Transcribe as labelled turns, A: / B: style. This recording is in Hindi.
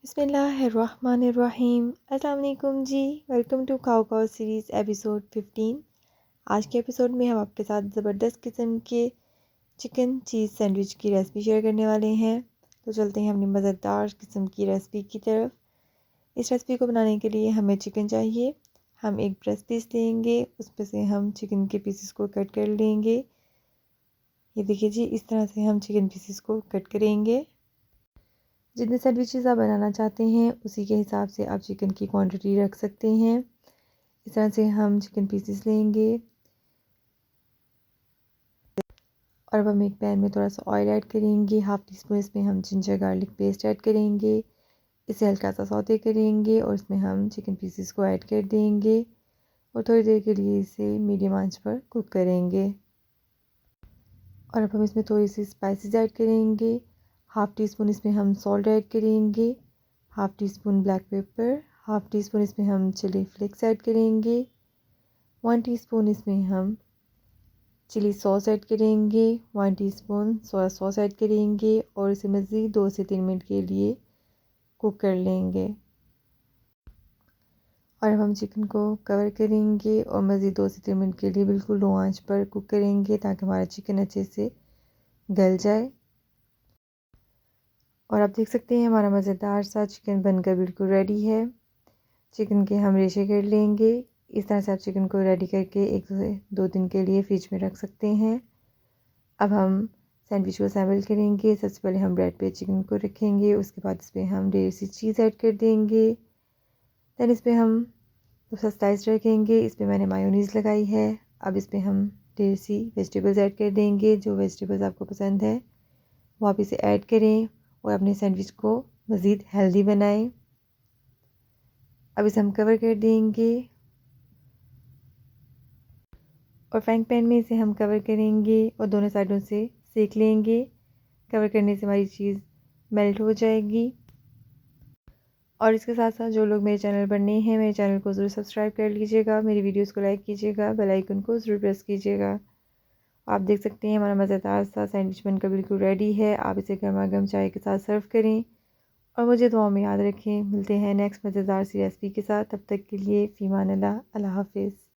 A: बिस्मिल्लाहिर्रहमानिर्रहीम। अस्सलाम वालेकुम जी। वेलकम टू खाओ खाओ सीरीज़ एपिसोड 15। आज के एपिसोड में हम आपके साथ ज़बरदस्त किस्म के चिकन चीज़ सैंडविच की रेसिपी शेयर करने वाले हैं। तो चलते हैं अपनी मज़ेदार किस्म की रेसिपी की तरफ। इस रेसिपी को बनाने के लिए हमें चिकन चाहिए। हम एक ब्रेस्ट पीस लेंगे, उसमें से हम चिकन के पीसेस को कट कर लेंगे। ये देखिए जी, इस तरह से हम चिकन पीसेस को कट करेंगे। जितने सैंडविचेस आप बनाना चाहते हैं उसी के हिसाब से आप चिकन की क्वांटिटी रख सकते हैं। इस तरह से हम चिकन पीसेस लेंगे और अब हम एक पैन में थोड़ा सा ऑयल ऐड करेंगे। हाफ़ टी स्पून इसमें हम जिंजर गार्लिक पेस्ट ऐड करेंगे। इसे हल्का सा सौते करेंगे और इसमें हम चिकन पीसेस को ऐड कर देंगे और थोड़ी देर के लिए इसे मीडियम आंच पर कुक करेंगे। और अब हम इसमें थोड़ी सी स्पाइसेस ऐड करेंगे। हाफ़ टी स्पून इसमें हम सॉल्ट ऐड करेंगे, half tea spoon black pepper, half tea spoon इसमें हम चिली फ्लेक्स ऐड करेंगे, 1 टीस्पून इसमें हम चिली सॉस ऐड करेंगे, 1 टीस्पून सोया सॉस ऐड करेंगे और इसे मज़ीद 2 से 3 मिनट के लिए कुक कर लेंगे। और अब हम चिकन को कवर करेंगे और मज़ीद 2 से 3 मिनट के लिए बिल्कुल लो आंच पर कुक करेंगे ताकि हमारा चिकन अच्छे से गल जाए। और आप देख सकते हैं हमारा मज़ेदार सा चिकन बनकर बिल्कुल रेडी है। चिकन के हम रेशे कर लेंगे। इस तरह से आप चिकन को रेडी करके 1 से 2 दिन के लिए फ्रिज में रख सकते हैं। अब हम सैंडविच को असेंबल करेंगे। सबसे पहले हम ब्रेड पे चिकन को रखेंगे, उसके बाद इस पर हम ढेर सी चीज़ ऐड कर देंगे। दैन इस पर हम दूसरा स्लाइस रखेंगे, इस पर मैंने मायोनीज़ लगाई है। अब इस पर हम ढेर सी वेजिटेबल्स ऐड कर देंगे। जो वेजिटेबल्स आपको पसंद है वो आप इसे ऐड करें और अपने सैंडविच को मज़ीद हेल्दी बनाएं। अब इसे हम कवर कर देंगे और फ्राइंग पैन में इसे हम कवर करेंगे और दोनों साइडों से सेक लेंगे। कवर करने से हमारी चीज़ मेल्ट हो जाएगी। और इसके साथ साथ जो लोग मेरे चैनल पर नए हैं, मेरे चैनल को ज़रूर सब्सक्राइब कर लीजिएगा, मेरी वीडियोस को लाइक कीजिएगा, बेल आइकन को ज़रूर प्रेस कीजिएगा। आप देख सकते हैं हमारा मज़ेदार सा सैंडविच बनकर बिल्कुल रेडी है। आप इसे गर्मा गर्म चाय के साथ सर्व करें और मुझे दुआ में याद रखें। मिलते हैं नेक्स्ट मज़ेदार सी रेसिपी के साथ। तब तक के लिए फ़ीमान अल्लाह, अल्लाह हाफ़िज़।